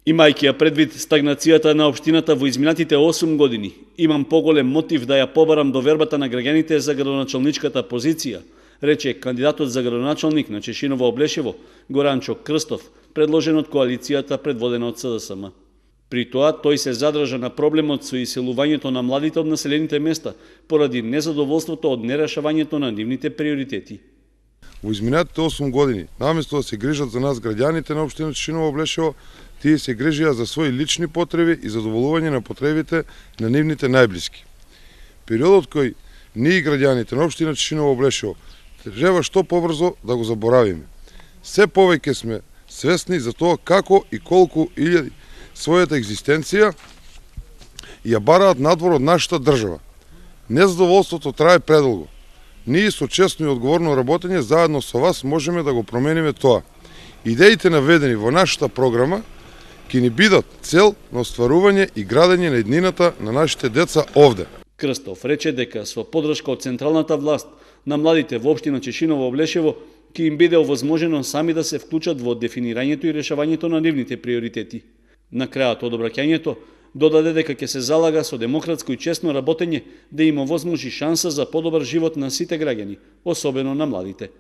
Имајќи ја предвид стагнацијата на општината во изминатите 8 години, имам поголем мотив да ја побарам довербата на граѓаните за градоначалничката позиција, рече кандидатот за градоначалник на Чешиново Облешево, Горанчо Крстов, предложен од коалицијата предводена од СДСМ. При тоа, тој се задржа на проблемот со иселувањето на младите од населените места, поради незадоволството од нерешавањето на нивните приоритети. Во изминатите 8 години, наместо да се грижат за нас граѓаните на општина Чешиново Облешево, тие се грижија за своји лични потреби и задоволување на потребите на нивните најблиски. Периодот кој ние граѓаните на општина Чешиново Облешево треба што побрзо да го заборавиме. Се повеќе сме свесни за тоа како и колку илјади својата екзистенција ја бараат надвор од нашата држава. Незадоволството трае предолго. Ние со честно и одговорно работење заедно со вас можеме да го промениме тоа. Идеите наведени во нашата програма ќе ни бидат цел на остварување и градење на еднината на нашите деца овде. Крстов рече дека со поддршка од централната власт на младите во општина Чешиново Облешево ќе им биде овозможено сами да се вклучат во дефинирањето и решавањето на нивните приоритети. На крајот од обраќањето додаде дека ќе се залага со демократско и честно работење да им овозможи шанса за подобар живот на сите граѓани, особено на младите.